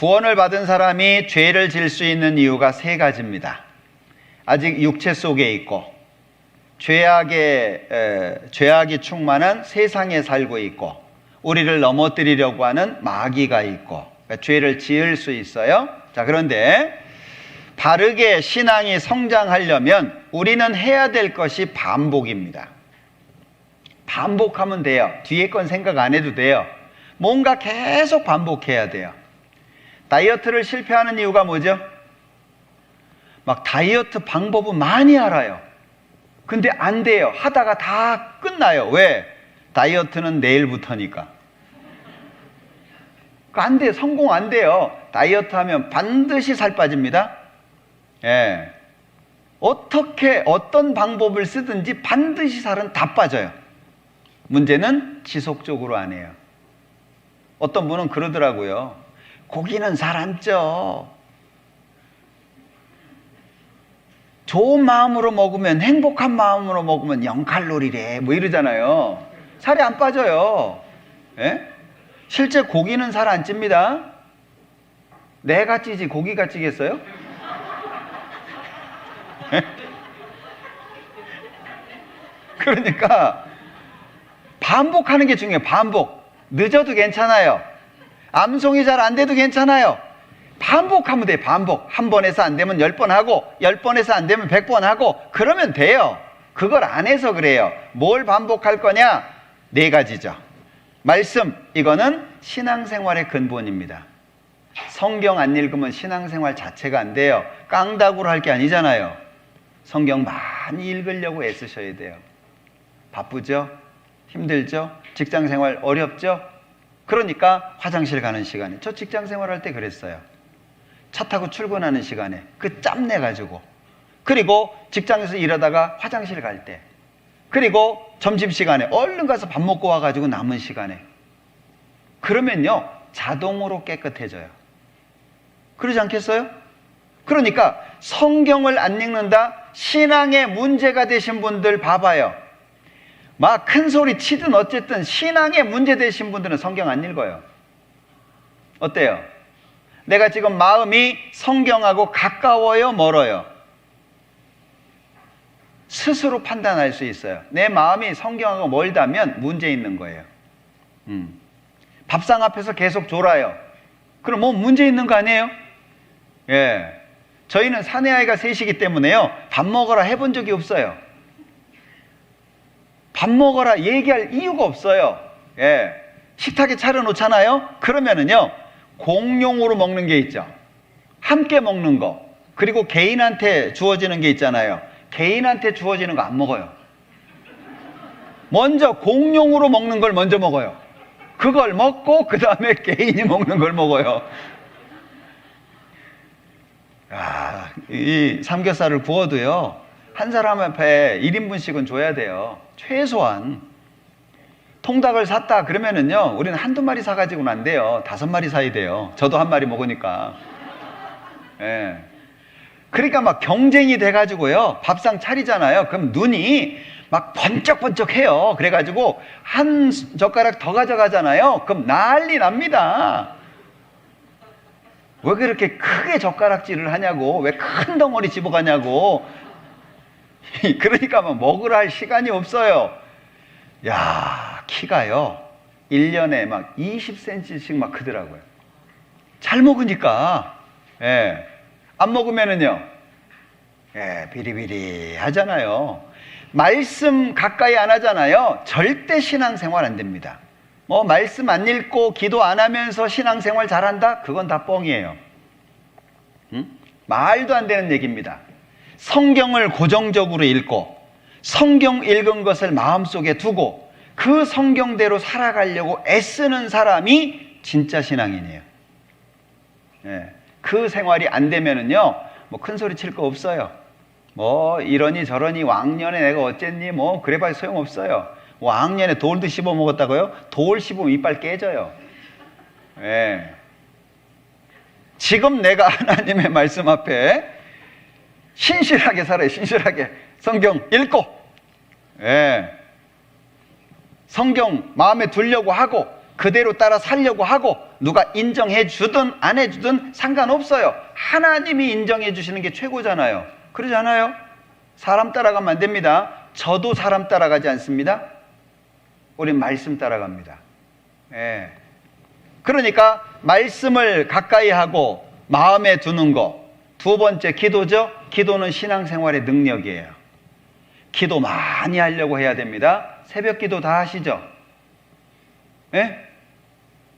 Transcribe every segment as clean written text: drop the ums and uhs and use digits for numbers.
구원을 받은 사람이 죄를 질 수 있는 이유가 세 가지입니다. 아직 육체 속에 있고, 죄악이 충만한 세상에 살고 있고, 우리를 넘어뜨리려고 하는 마귀가 있고, 그러니까 죄를 지을 수 있어요. 자, 그런데 바르게 신앙이 성장하려면 우리는 해야 될 것이 반복입니다. 반복하면 돼요. 뒤에 건 생각 안 해도 돼요. 뭔가 계속 반복해야 돼요. 다이어트를 실패하는 이유가 뭐죠? 막 다이어트 방법은 많이 알아요. 근데 안 돼요. 하다가 다 끝나요. 왜? 다이어트는 내일부터니까. 안 돼요. 성공 안 돼요. 다이어트 하면 반드시 살 빠집니다. 예. 어떤 방법을 쓰든지 반드시 살은 다 빠져요. 문제는 지속적으로 안 해요. 어떤 분은 그러더라고요. 고기는 살 안 쪄. 좋은 마음으로 먹으면, 행복한 마음으로 먹으면 0칼로리래. 뭐 이러잖아요. 살이 안 빠져요. 예? 실제 고기는 살 안 찝니다. 내가 찌지 고기가 찌겠어요? 그러니까 반복하는 게 중요해요. 반복. 늦어도 괜찮아요. 암송이 잘 안 돼도 괜찮아요. 반복하면 돼요. 반복. 한 번 해서 안 되면 10번 하고, 10번 해서 안 되면 100번 하고, 그러면 돼요. 그걸 안 해서 그래요. 뭘 반복할 거냐? 네 가지죠. 말씀, 이거는 신앙생활의 근본입니다. 성경 안 읽으면 신앙생활 자체가 안 돼요. 깡다구로 할 게 아니잖아요. 성경 많이 읽으려고 애쓰셔야 돼요. 바쁘죠? 힘들죠? 직장생활 어렵죠? 그러니까 화장실 가는 시간에, 저 직장생활 할 때 그랬어요. 차 타고 출근하는 시간에 그 짬내 가지고, 그리고 직장에서 일하다가 화장실 갈 때, 그리고 점심시간에 얼른 가서 밥 먹고 와가지고 남은 시간에, 그러면요 자동으로 깨끗해져요. 그러지 않겠어요? 그러니까 성경을 안 읽는다, 신앙에 문제가 되신 분들 봐봐요. 막 큰 소리 치든 어쨌든 신앙에 문제 되신 분들은 성경 안 읽어요. 어때요? 내가 지금 마음이 성경하고 가까워요, 멀어요? 스스로 판단할 수 있어요. 내 마음이 성경하고 멀다면 문제 있는 거예요. 밥상 앞에서 계속 졸아요. 그럼 뭐 문제 있는 거 아니에요? 예. 저희는 사내아이가 셋이기 때문에요, 밥 먹어라 해본 적이 없어요. 밥 먹어라 얘기할 이유가 없어요. 예. 식탁에 차려놓잖아요. 그러면은요 공용으로 먹는 게 있죠. 함께 먹는 거. 그리고 개인한테 주어지는 게 있잖아요. 개인한테 주어지는 거 안 먹어요. 먼저 공용으로 먹는 걸 먼저 먹어요. 그걸 먹고 그 다음에 개인이 먹는 걸 먹어요. 이 삼겹살을 구워도요, 한 사람 앞에 1인분씩은 줘야 돼요. 최소한. 통닭을 샀다 그러면은요, 우리는 한두 마리 사가지고는 안 돼요. 5마리 사야 돼요. 저도 한 마리 먹으니까. 예. 그러니까 막 경쟁이 돼가지고요, 밥상 차리잖아요. 그럼 눈이 막 번쩍번쩍 해요. 그래가지고 한 젓가락 더 가져가잖아요. 그럼 난리 납니다. 왜 그렇게 크게 젓가락질을 하냐고, 왜 큰 덩어리 집어가냐고. 그러니까 막 먹으라 할 시간이 없어요. 야, 키가요 1년에 막 20cm씩 막 크더라고요. 잘 먹으니까. 예. 안 먹으면은요, 예, 비리비리 하잖아요. 말씀 가까이 안 하잖아요. 절대 신앙생활 안 됩니다. 뭐 말씀 안 읽고 기도 안 하면서 신앙생활 잘한다? 그건 다 뻥이에요. 말도 안 되는 얘기입니다. 성경을 고정적으로 읽고, 성경 읽은 것을 마음속에 두고 그 성경대로 살아가려고 애쓰는 사람이 진짜 신앙인이에요. 예. 그 생활이 안 되면은요, 뭐 큰 소리 칠 거 없어요. 뭐 이러니 저러니 왕년에 내가 어쨌니 뭐 그래봐야 소용없어요. 왕년에 돌도 씹어 먹었다고요? 돌 씹으면 이빨 깨져요. 예. 지금 내가 하나님의 말씀 앞에 신실하게 살아요. 신실하게 성경 읽고, 예. 성경 마음에 두려고 하고 그대로 따라 살려고 하고 누가 인정해 주든 안 해주든 상관없어요. 하나님이 인정해 주시는 게 최고잖아요. 그러지 않아요? 사람 따라가면 안 됩니다. 저도 사람 따라가지 않습니다. 우린 말씀 따라갑니다. 예. 그러니까 말씀을 가까이 하고 마음에 두는 거. 두 번째 기도죠. 기도는 신앙생활의 능력이에요. 기도 많이 하려고 해야 됩니다. 새벽 기도 다 하시죠? 예?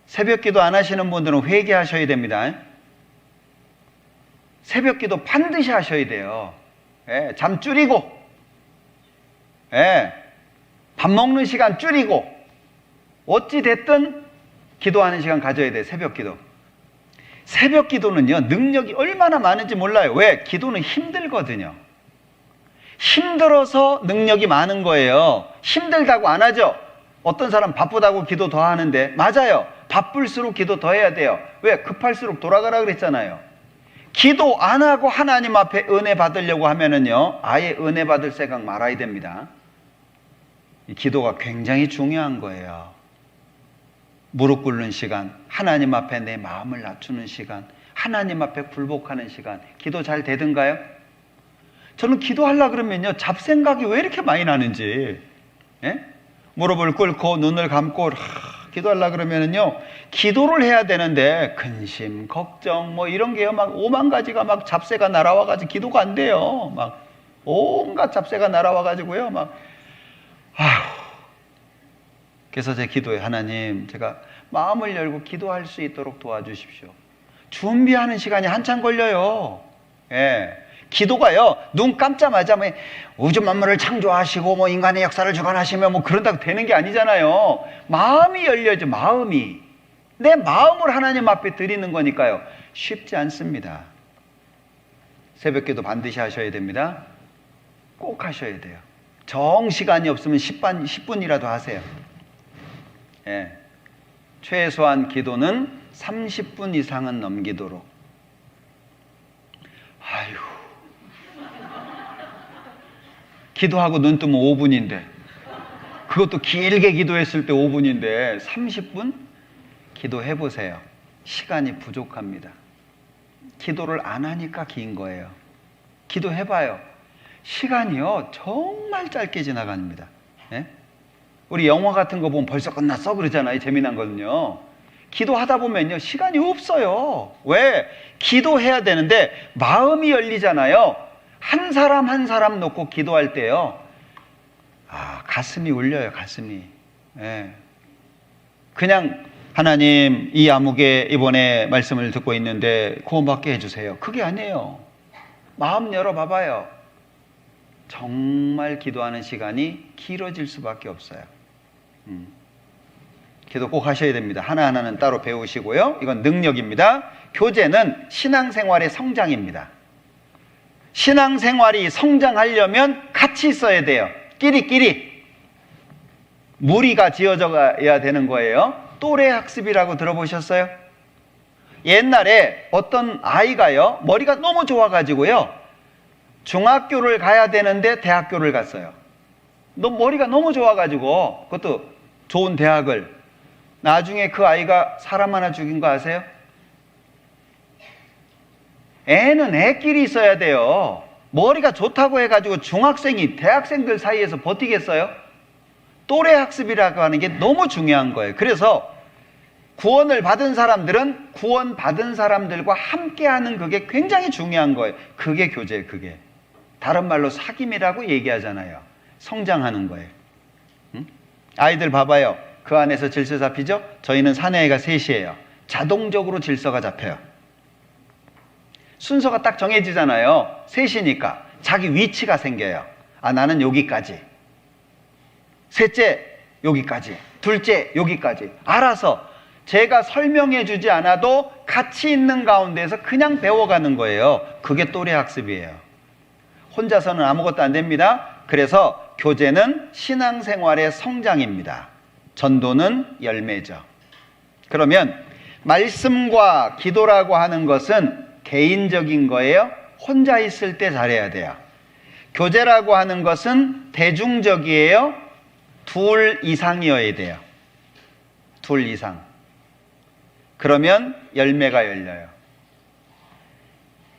새벽 기도 안 하시는 분들은 회개하셔야 됩니다. 새벽 기도 반드시 하셔야 돼요. 예, 잠 줄이고, 예, 밥 먹는 시간 줄이고, 어찌됐든 기도하는 시간 가져야 돼요. 새벽 기도. 새벽 기도는요, 능력이 얼마나 많은지 몰라요. 왜? 기도는 힘들거든요. 힘들어서 능력이 많은 거예요. 힘들다고 안 하죠? 어떤 사람 바쁘다고 기도 더 하는데, 맞아요. 바쁠수록 기도 더 해야 돼요. 왜? 급할수록 돌아가라 그랬잖아요. 기도 안 하고 하나님 앞에 은혜 받으려고 하면은요, 아예 은혜 받을 생각 말아야 됩니다. 이 기도가 굉장히 중요한 거예요. 무릎 꿇는 시간, 하나님 앞에 내 마음을 낮추는 시간, 하나님 앞에 굴복하는 시간, 기도 잘 되던가요? 저는 기도하려고 그러면요, 잡생각이 왜 이렇게 많이 나는지, 예? 무릎을 꿇고 눈을 감고 기도하려고 그러면은요, 기도를 해야 되는데 근심, 걱정 뭐 이런 게요, 막 5만 가지가 막 잡새가 날아와가지고 기도가 안 돼요. 막 온갖 잡새가 날아와가지고요, 막 아휴. 그래서 제 기도에 하나님, 제가 마음을 열고 기도할 수 있도록 도와주십시오. 준비하는 시간이 한참 걸려요. 예. 기도가요, 눈 감자마자 뭐 우주 만물을 창조하시고 뭐 인간의 역사를 주관하시며 뭐 그런다고 되는 게 아니잖아요. 마음이 열려야죠. 마음이. 내 마음을 하나님 앞에 드리는 거니까요. 쉽지 않습니다. 새벽 기도 반드시 하셔야 됩니다. 꼭 하셔야 돼요. 정시간이 없으면 10분이라도 하세요. 예. 최소한 기도는 30분 이상은 넘기도록. 아유, 기도하고 눈 뜨면 5분인데, 그것도 길게 기도했을 때 5분인데 30분? 기도해 보세요. 시간이 부족합니다. 기도를 안 하니까 긴 거예요. 기도해 봐요. 시간이요, 정말 짧게 지나갑니다. 예? 우리 영화 같은 거 보면 벌써 끝났어 그러잖아요. 재미난 거는요. 기도하다 보면요, 시간이 없어요. 왜? 기도해야 되는데 마음이 열리잖아요. 한 사람 한 사람 놓고 기도할 때요, 가슴이 울려요. 가슴이. 예. 그냥 하나님, 이 아무개 이번에 말씀을 듣고 있는데 구원받게 해주세요. 그게 아니에요. 마음 열어봐봐요. 정말 기도하는 시간이 길어질 수밖에 없어요. 기도 꼭 하셔야 됩니다. 하나하나는 따로 배우시고요. 이건 능력입니다. 교제는 신앙생활의 성장입니다. 신앙생활이 성장하려면 같이 있어야 돼요. 끼리끼리. 무리가 지어져 가야 되는 거예요. 또래 학습이라고 들어보셨어요? 옛날에 어떤 아이가요, 머리가 너무 좋아가지고요, 중학교를 가야 되는데 대학교를 갔어요. 머리가 너무 좋아가지고, 그것도 좋은 대학을. 나중에 그 아이가 사람 하나 죽인 거 아세요? 애는 애끼리 있어야 돼요. 머리가 좋다고 해가지고 중학생이 대학생들 사이에서 버티겠어요? 또래 학습이라고 하는 게 너무 중요한 거예요. 그래서 구원을 받은 사람들은 구원 받은 사람들과 함께하는 그게 굉장히 중요한 거예요. 그게 교제예요. 그게. 다른 말로 사귐이라고 얘기하잖아요. 성장하는 거예요. 아이들 봐봐요. 그 안에서 질서 잡히죠? 저희는 사내애가 셋이에요. 자동적으로 질서가 잡혀요. 순서가 딱 정해지잖아요. 셋이니까 자기 위치가 생겨요. 나는 여기까지, 셋째 여기까지, 둘째 여기까지. 알아서 제가 설명해 주지 않아도 같이 있는 가운데서 그냥 배워가는 거예요. 그게 또래 학습이에요. 혼자서는 아무것도 안 됩니다. 그래서 교제는 신앙생활의 성장입니다. 전도는 열매죠. 그러면 말씀과 기도라고 하는 것은 개인적인 거예요. 혼자 있을 때 잘해야 돼요. 교제라고 하는 것은 대중적이에요. 둘 이상이어야 돼요. 둘 이상. 그러면 열매가 열려요.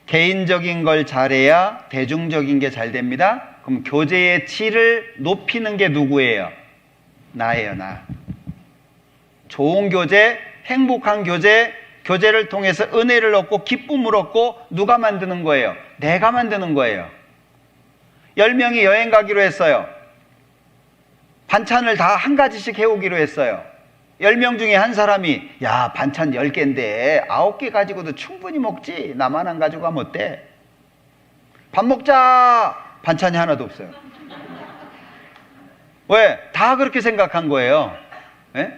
개인적인 걸 잘해야 대중적인 게 잘 됩니다. 그럼 교제의 질을 높이는 게 누구예요? 나예요, 나. 좋은 교제, 행복한 교제, 교제를 통해서 은혜를 얻고 기쁨을 얻고 누가 만드는 거예요? 내가 만드는 거예요. 10명이 여행 가기로 했어요. 반찬을 다 한 가지씩 해오기로 했어요. 10명 중에 한 사람이 야, 반찬 10개인데 9개 가지고도 충분히 먹지. 나만 안 가지고 가면 어때? 밥 먹자. 반찬이 하나도 없어요. 왜? 다 그렇게 생각한 거예요. 네?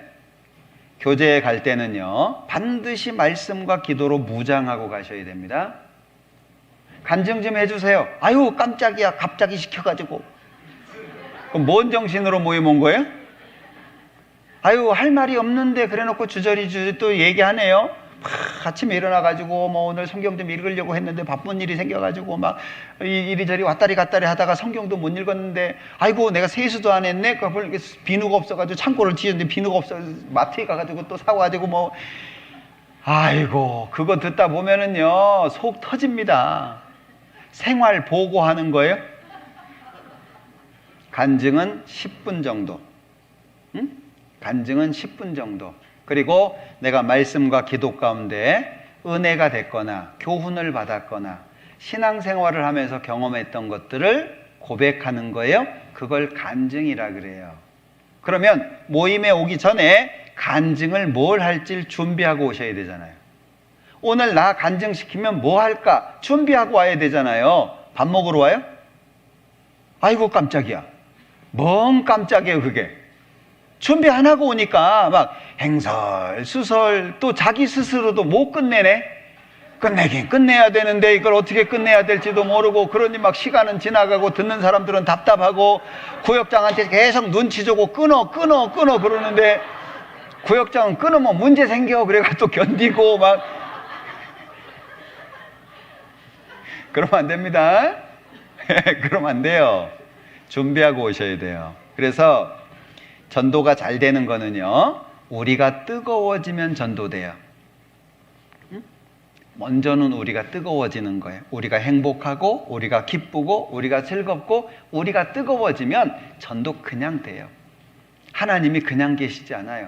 교제에 갈 때는요, 반드시 말씀과 기도로 무장하고 가셔야 됩니다. 간증 좀 해주세요. 아유, 깜짝이야. 갑자기 시켜가지고. 그럼 뭔 정신으로 모임 온 거예요? 아유, 할 말이 없는데 그래놓고 주저리 또 얘기하네요. 아침에 일어나가지고 뭐 오늘 성경 좀 읽으려고 했는데 바쁜 일이 생겨가지고 막 이리저리 왔다리 갔다리 하다가 성경도 못 읽었는데 아이고 내가 세수도 안 했네. 비누가 없어가지고 창고를 뒤졌는데 비누가 없어 마트에 가가지고 또 사와가지고 뭐 아이고 그거 듣다 보면은요 속 터집니다. 생활 보고하는 거예요. 간증은 10분 정도. 응? 간증은 10분 정도. 그리고 내가 말씀과 기도 가운데 은혜가 됐거나 교훈을 받았거나 신앙생활을 하면서 경험했던 것들을 고백하는 거예요. 그걸 간증이라 그래요. 그러면 모임에 오기 전에 간증을 뭘 할지 준비하고 오셔야 되잖아요. 오늘 나 간증시키면 뭐 할까 준비하고 와야 되잖아요. 밥 먹으러 와요? 아이고 깜짝이야. 뭔 깜짝이에요 그게. 준비 안 하고 오니까 막 행설수설 또 자기 스스로도 못 끝내네. 끝내긴 끝내야 되는데 이걸 어떻게 끝내야 될지도 모르고 그러니 막 시간은 지나가고 듣는 사람들은 답답하고 구역장한테 계속 눈치 주고 끊어 그러는데 구역장은 끊으면 문제 생겨. 그래가 또 견디고 막 그러면 안 됩니다. 그러면 안 돼요. 준비하고 오셔야 돼요. 그래서 전도가 잘 되는 거는요, 우리가 뜨거워지면 전도돼요. 먼저는 우리가 뜨거워지는 거예요. 우리가 행복하고, 우리가 기쁘고, 우리가 즐겁고, 우리가 뜨거워지면 전도 그냥 돼요. 하나님이 그냥 계시지 않아요.